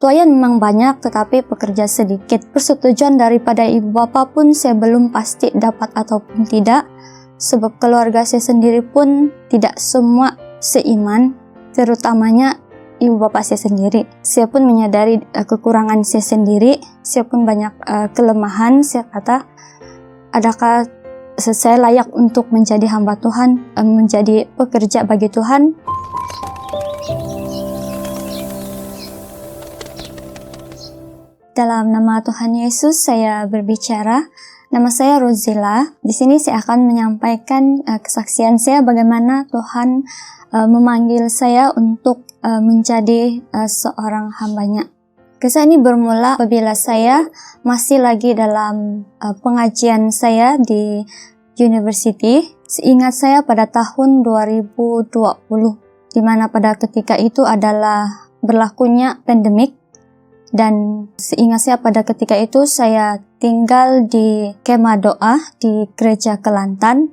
Tuayan memang banyak tetapi pekerja sedikit. Persetujuan daripada ibu bapa pun saya belum pasti dapat ataupun tidak, sebab keluarga saya sendiri pun tidak semua seiman, terutamanya ibu bapa saya sendiri. Saya pun menyadari kekurangan saya sendiri, saya pun banyak kelemahan. Saya kata, adakah saya layak untuk menjadi hamba Tuhan, menjadi pekerja bagi Tuhan? Dalam nama Tuhan Yesus saya berbicara. Nama saya Rozila. Di sini saya akan menyampaikan kesaksian saya bagaimana Tuhan memanggil saya untuk menjadi seorang hambanya. Kisah ini bermula apabila saya masih lagi dalam pengajian saya di university. Seingat saya pada tahun 2020, di mana pada ketika itu adalah berlakunya pandemik. Dan seingat saya pada ketika itu saya tinggal di kemah doa di gereja Kelantan,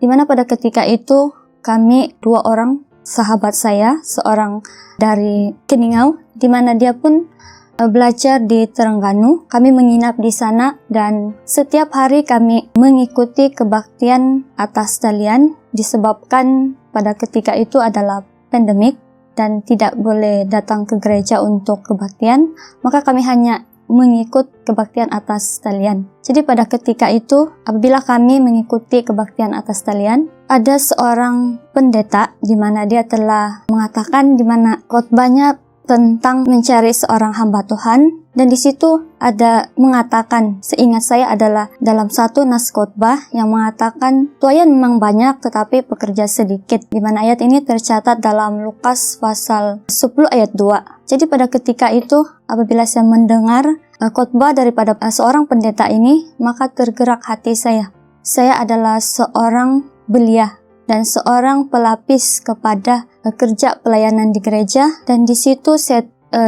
di mana pada ketika itu kami 2 orang sahabat saya, seorang dari Keningau, di mana dia pun belajar di Terengganu. Kami menginap di sana dan setiap hari kami mengikuti kebaktian atas talian disebabkan pada ketika itu adalah pandemik dan tidak boleh datang ke gereja untuk kebaktian, maka kami hanya mengikut kebaktian atas talian. Jadi pada ketika itu, apabila kami mengikuti kebaktian atas talian, ada seorang pendeta di mana dia telah mengatakan di mana khotbahnya tentang mencari seorang hamba Tuhan, dan di situ ada mengatakan, seingat saya adalah dalam satu nas khotbah yang mengatakan tuayan memang banyak tetapi pekerja sedikit, di mana ayat ini tercatat dalam Lukas pasal 10 ayat 2. Jadi pada ketika itu apabila saya mendengar khotbah daripada seorang pendeta ini, maka tergerak hati saya. Saya adalah seorang belia dan seorang pelapis kepada kerja pelayanan di gereja, dan di situ saya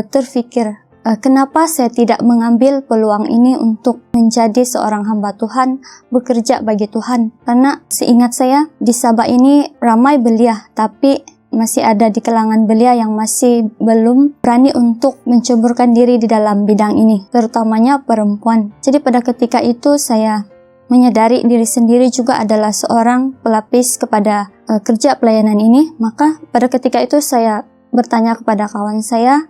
terfikir, kenapa saya tidak mengambil peluang ini untuk menjadi seorang hamba Tuhan, bekerja bagi Tuhan. Karena seingat saya di Sabah ini ramai belia, tapi masih ada di kalangan belia yang masih belum berani untuk menceburkan diri di dalam bidang ini, terutamanya perempuan. Jadi pada ketika itu saya menyadari diri sendiri juga adalah seorang pelapis kepada kerja pelayanan ini. Maka pada ketika itu saya bertanya kepada kawan saya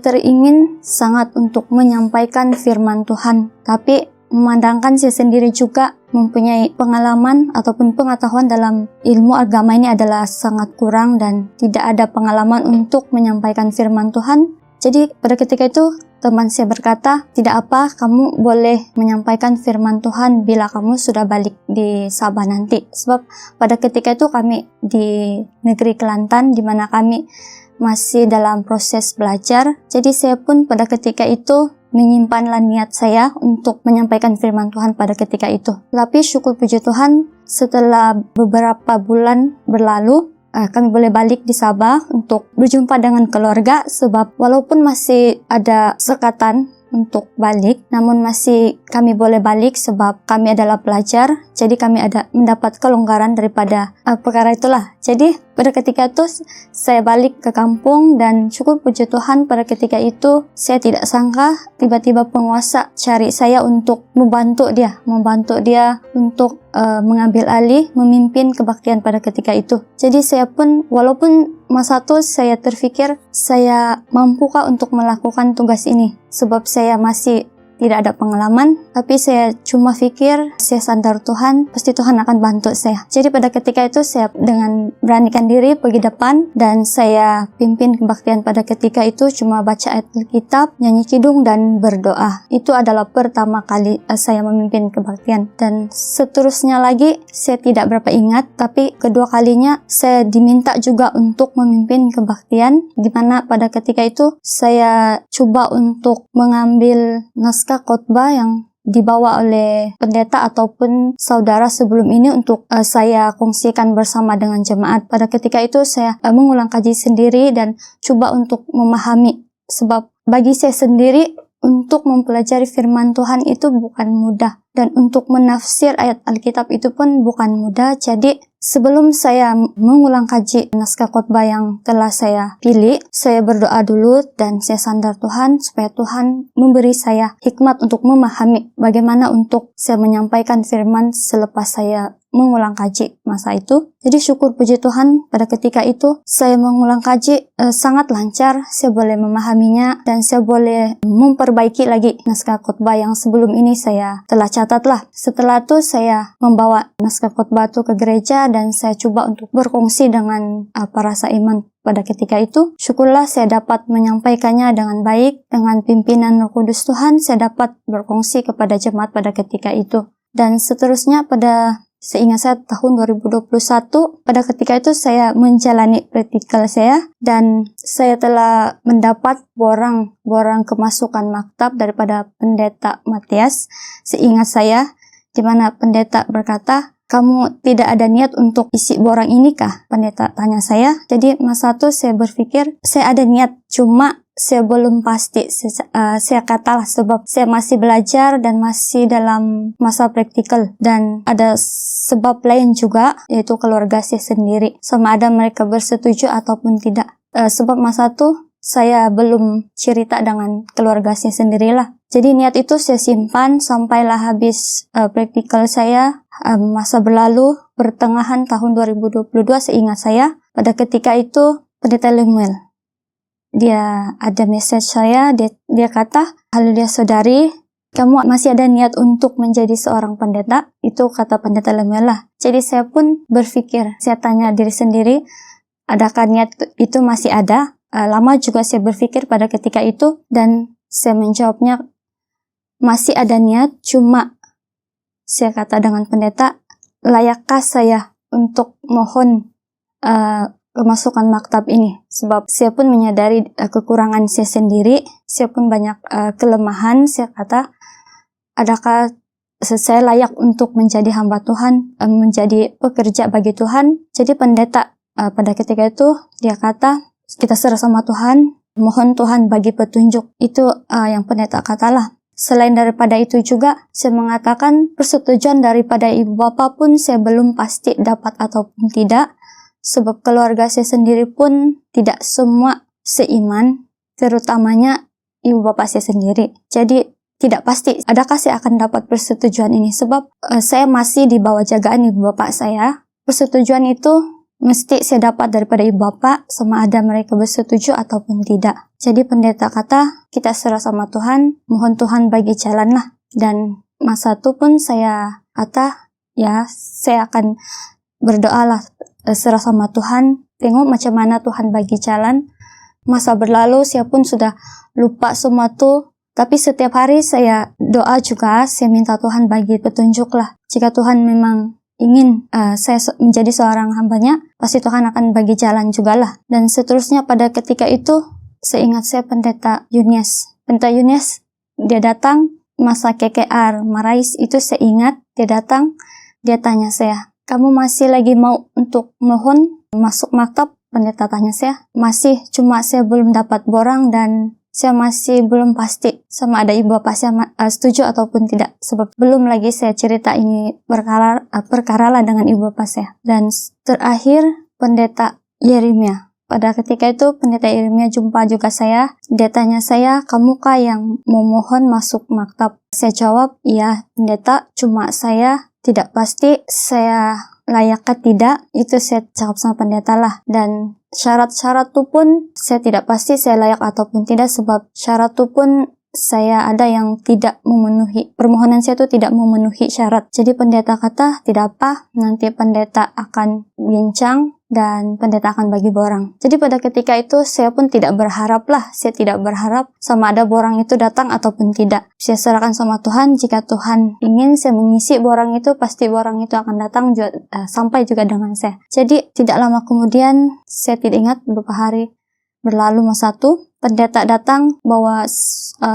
teringin sangat untuk menyampaikan firman Tuhan, tapi memandangkan saya sendiri juga mempunyai pengalaman ataupun pengetahuan dalam ilmu agama ini adalah sangat kurang dan tidak ada pengalaman untuk menyampaikan firman Tuhan. Jadi pada ketika itu teman saya berkata, tidak apa, kamu boleh menyampaikan firman Tuhan bila kamu sudah balik di Sabah nanti. Sebab pada ketika itu kami di negeri Kelantan, di mana kami masih dalam proses belajar. Jadi saya pun pada ketika itu menyimpanlah niat saya untuk menyampaikan firman Tuhan pada ketika itu. Tapi syukur puji Tuhan, setelah beberapa bulan berlalu, kami boleh balik di Sabah untuk berjumpa dengan keluarga, sebab walaupun masih ada sekatan untuk balik, namun masih kami boleh balik sebab kami adalah pelajar, jadi kami ada mendapat kelonggaran daripada perkara itulah. Jadi pada ketika itu saya balik ke kampung dan syukur puji Tuhan pada ketika itu saya tidak sangka tiba-tiba penguasa cari saya untuk membantu dia untuk mengambil alih memimpin kebaktian pada ketika itu. Jadi saya pun walaupun masa itu saya terfikir saya mampukah untuk melakukan tugas ini, sebab saya masih tidak ada pengalaman, tapi saya cuma pikir saya sadar Tuhan, pasti Tuhan akan bantu saya. Jadi pada ketika itu saya dengan beranikan diri pergi depan dan saya pimpin kebaktian pada ketika itu cuma baca ayat Alkitab, nyanyi kidung dan berdoa. Itu adalah pertama kali saya memimpin kebaktian, dan seterusnya lagi saya tidak berapa ingat, tapi kedua kalinya saya diminta juga untuk memimpin kebaktian, di mana pada ketika itu saya coba untuk mengambil naskah khotbah yang dibawa oleh pendeta ataupun saudara sebelum ini untuk saya kongsikan bersama dengan jemaat. Pada ketika itu saya mengulang kaji sendiri dan coba untuk memahami, sebab bagi saya sendiri untuk mempelajari firman Tuhan itu bukan mudah. Dan untuk menafsir ayat Alkitab itu pun bukan mudah. Jadi sebelum saya mengulang kaji naskah khotbah yang telah saya pilih, saya berdoa dulu dan saya sandar Tuhan supaya Tuhan memberi saya hikmat untuk memahami bagaimana untuk saya menyampaikan firman selepas saya mengulang kaji masa itu. Jadi syukur puji Tuhan pada ketika itu saya mengulang kaji sangat lancar, saya boleh memahaminya dan saya boleh memperbaiki lagi naskah khotbah yang sebelum ini saya telah catatlah. Setelah itu saya membawa naskah khotbah itu ke gereja dan saya coba untuk berkongsi dengan para seiman pada ketika itu. Syukurlah saya dapat menyampaikannya dengan baik, dengan pimpinan Roh Kudus Tuhan saya dapat berkongsi kepada jemaat pada ketika itu. Dan seterusnya seingat saya tahun 2021, pada ketika itu saya menjalani praktikal saya dan saya telah mendapat borang kemasukan maktab daripada pendeta Matias. Seingat saya, di mana pendeta berkata, "Kamu tidak ada niat untuk isi borang ini kah?" Pendeta tanya saya. Jadi masa itu saya berpikir, saya ada niat, cuma saya belum pasti. Saya katalah sebab saya masih belajar dan masih dalam masa praktikal. Dan ada sebab lain juga, yaitu keluarga saya sendiri. Sama ada mereka bersetuju ataupun tidak. Sebab masa itu saya belum cerita dengan keluarga saya sendirilah. Jadi niat itu saya simpan sampailah habis praktikal saya masa berlalu pertengahan tahun 2022 seingat saya. Pada ketika itu Pendeta Lemuel dia ada message saya, dia kata, "Haleluya saudari, kamu masih ada niat untuk menjadi seorang pendeta?" Itu kata Pendeta Lemuel lah. Jadi saya pun berpikir, saya tanya diri sendiri, adakah niat itu masih ada? Lama juga saya berpikir pada ketika itu dan saya menjawabnya, masih ada niat, cuma saya kata dengan pendeta, layakkah saya untuk mohon kemasukan maktab ini? Sebab saya pun menyadari kekurangan saya sendiri, saya pun banyak kelemahan. Saya kata, adakah saya layak untuk menjadi hamba Tuhan, menjadi pekerja bagi Tuhan? Jadi pendeta pada ketika itu dia kata, kita serah sama Tuhan, mohon Tuhan bagi petunjuk. Itu yang pendeta katalah. Selain daripada itu juga, saya mengatakan persetujuan daripada ibu bapa pun saya belum pasti dapat ataupun tidak. Sebab keluarga saya sendiri pun tidak semua seiman, terutamanya ibu bapak saya sendiri. Jadi tidak pasti adakah saya akan dapat persetujuan ini. Sebab saya masih di bawah jagaan ibu bapak saya. Persetujuan itu mesti saya dapat daripada ibu bapak, sama ada mereka bersetuju ataupun tidak. Jadi pendeta kata, kita serah sama Tuhan, mohon Tuhan bagi jalan lah. Dan masa itu pun saya kata, ya saya akan berdoa lah, serah sama Tuhan, tengok macam mana Tuhan bagi jalan. Masa berlalu, saya pun sudah lupa semua tuh. Tapi setiap hari saya doa juga, saya minta Tuhan bagi petunjuk lah. Jika Tuhan memang ingin saya menjadi seorang hambanya, pasti Tuhan akan bagi jalan juga lah. Dan seterusnya pada ketika itu, saya ingat saya Pendeta Yunias. Pendeta Yunias, dia datang masa KKR Marais itu saya ingat, dia datang, dia tanya saya, "Kamu masih lagi mau untuk mohon masuk maktab?" Pendeta tanya saya. Masih, cuma saya belum dapat borang dan saya masih belum pasti sama ada ibu bapak saya setuju ataupun tidak. Sebab belum lagi saya cerita ini perkara lah dengan ibu bapak saya. Dan terakhir Pendeta Yeremia. Pada ketika itu Pendeta Yeremia jumpa juga saya. Dia tanya saya, "Kamukah yang memohon masuk maktab?" Saya jawab, "Iya pendeta, cuma saya tidak pasti saya layakkah tidak." Itu saya jawab sama pendeta lah. Dan syarat-syarat itu pun saya tidak pasti saya layak ataupun tidak. Sebab syarat itu pun saya ada yang tidak memenuhi. Permohonan saya itu tidak memenuhi syarat. Jadi pendeta kata, tidak apa, nanti pendeta akan bincang dan pendeta akan bagi borang. Jadi pada ketika itu saya pun tidak berharap lah. Saya tidak berharap sama ada borang itu datang ataupun tidak. Saya serahkan sama Tuhan. Jika Tuhan ingin saya mengisi borang itu, pasti borang itu akan datang sampai juga dengan saya. Jadi tidak lama kemudian, saya tidak ingat beberapa hari berlalu masa itu, pendeta datang bawa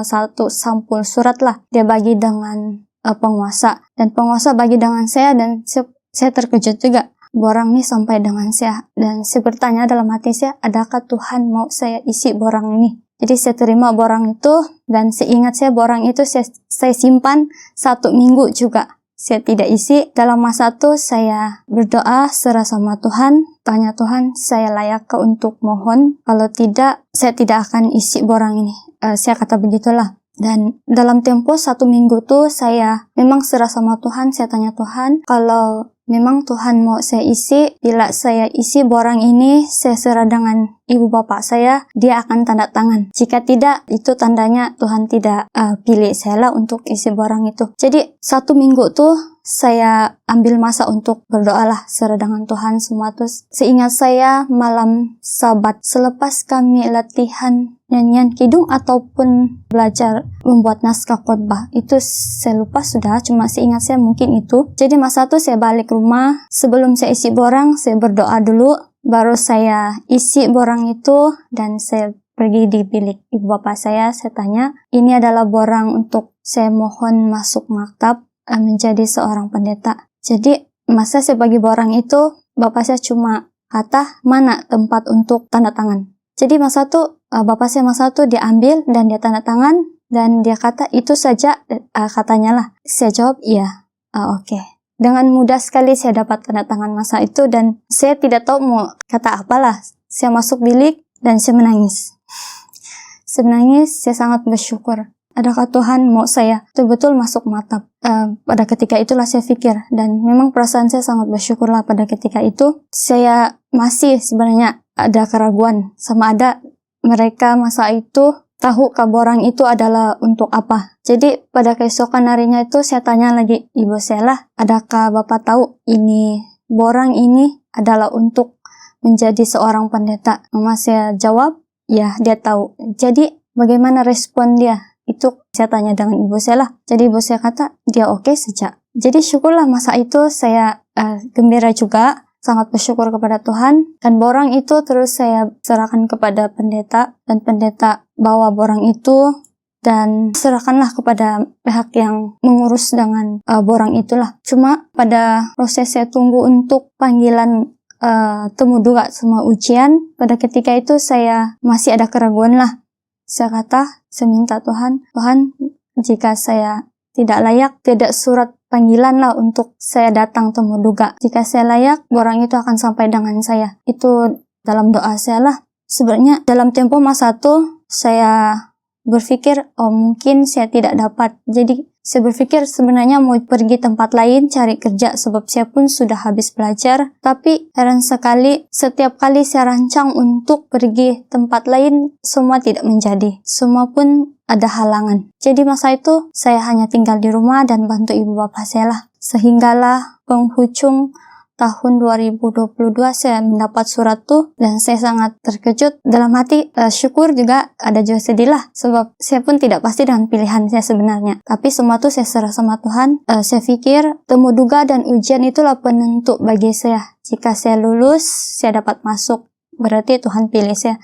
satu sampul surat lah. Dia bagi dengan penguasa. Dan penguasa bagi dengan saya dan saya terkejut juga. Borang ini sampai dengan saya. Dan saya bertanya dalam hati saya, adakah Tuhan mau saya isi borang ini? Jadi saya terima borang itu, dan seingat saya borang itu saya simpan 1 minggu juga. Saya tidak isi. Dalam masa itu saya berdoa, serah sama Tuhan, tanya Tuhan, saya layak untuk mohon? Kalau tidak, saya tidak akan isi borang ini. Saya kata begitulah. Dan dalam tempo 1 minggu tuh saya memang serah sama Tuhan, saya tanya Tuhan, kalau memang Tuhan mau saya isi, bila saya isi borang ini, saya serah dengan ibu bapak saya, dia akan tanda tangan. Jika tidak, itu tandanya Tuhan tidak pilih saya lah untuk isi borang itu. Jadi 1 minggu tuh saya ambil masa untuk berdoa lah, serah dengan Tuhan semua. Terus seingat saya malam Sabat selepas kami latihan nyanyian kidung ataupun belajar membuat naskah khotbah, itu saya lupa sudah, cuma seingat saya mungkin itu. Jadi masa itu saya balik rumah, sebelum saya isi borang, saya berdoa dulu, baru saya isi borang itu, dan saya pergi di bilik ibu bapak saya tanya, ini adalah borang untuk saya mohon masuk maktab menjadi seorang pendeta. Jadi masa saya bagi borang itu, bapak saya cuma kata, mana tempat untuk tanda tangan. Jadi masa itu bapak saya masa itu dia ambil dan dia tanda tangan, dan dia kata itu saja, katanya lah. Saya jawab iya. Oke. Dengan mudah sekali saya dapat tanda tangan masa itu, dan saya tidak tahu mau kata apalah. Saya masuk bilik dan saya menangis. Saya menangis, saya sangat bersyukur. Adakah Tuhan mau saya betul-betul masuk maktab? Pada ketika itulah saya pikir, dan memang perasaan saya sangat bersyukurlah pada ketika itu. Saya masih sebenarnya ada keraguan, sama ada mereka masa itu tahu borang itu adalah untuk apa. Jadi pada keesokan harinya itu saya tanya lagi ibu saya lah, adakah bapak tahu ini borang ini adalah untuk menjadi seorang pendeta? Mama saya jawab, ya dia tahu. Jadi bagaimana respon dia? Itu saya tanya dengan ibu saya lah. Jadi ibu saya kata dia oke saja. Jadi syukurlah masa itu saya gembira juga, sangat bersyukur kepada Tuhan. Dan borang itu terus saya serahkan kepada pendeta, dan pendeta bawa borang itu dan serahkanlah kepada pihak yang mengurus dengan borang itulah. Cuma pada proses saya tunggu untuk panggilan temu duga sama ujian, pada ketika itu saya masih ada keraguan lah. Saya kata, saya minta Tuhan, jika saya tidak layak, tidak surat panggilan lah untuk saya datang temu duga. Jika saya layak, borang itu akan sampai dengan saya. Itu dalam doa saya lah. Sebenarnya dalam tempo masa itu saya berpikir, mungkin saya tidak dapat. Jadi saya berpikir sebenarnya mau pergi tempat lain cari kerja, sebab saya pun sudah habis belajar. Tapi heran sekali, setiap kali saya rancang untuk pergi tempat lain, semua tidak menjadi. Semua pun ada halangan. Jadi masa itu saya hanya tinggal di rumah dan bantu ibu bapak saya lah. Sehinggalah penghujung tahun 2022 saya mendapat surat tuh, dan saya sangat terkejut. Dalam hati syukur juga, ada juga sedih lah, sebab saya pun tidak pasti dengan pilihan saya sebenarnya. Tapi semua tuh saya serah sama Tuhan. Saya pikir temu duga dan ujian itulah penentu bagi saya. Jika saya lulus, saya dapat masuk, berarti Tuhan pilih saya.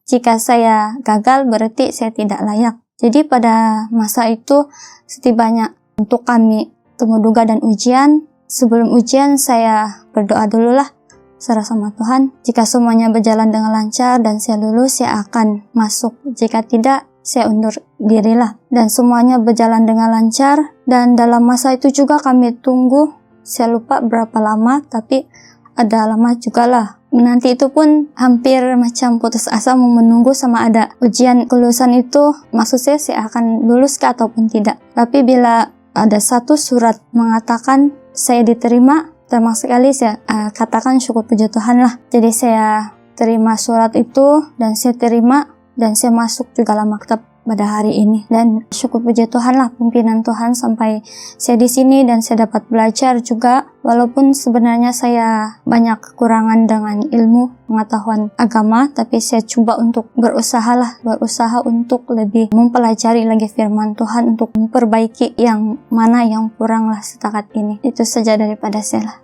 Jika saya gagal, berarti saya tidak layak. Jadi pada masa itu setibanya untuk kami temu duga dan ujian, sebelum ujian saya berdoa dulu lah, serah sama Tuhan. Jika semuanya berjalan dengan lancar dan saya lulus, saya akan masuk. Jika tidak, saya undur diri lah. Dan semuanya berjalan dengan lancar, dan dalam masa itu juga kami tunggu, saya lupa berapa lama, tapi ada lama juga lah. Nanti itu pun hampir macam putus asa mau menunggu sama ada ujian kelulusan itu, maksud saya akan lulus ke ataupun tidak. Tapi bila ada satu surat mengatakan saya diterima, terima sekali saya katakan syukur puji Tuhan lah. Jadi saya terima surat itu, dan saya terima, dan saya masuk juga lah maktab pada hari ini. Dan syukur puji Tuhan lah, pimpinan Tuhan sampai saya di sini, dan saya dapat belajar juga. Walaupun sebenarnya saya banyak kekurangan dengan ilmu pengetahuan agama, tapi saya coba untuk berusaha untuk lebih mempelajari lagi firman Tuhan, untuk memperbaiki yang mana yang kurang lah setakat ini. Itu saja daripada saya lah.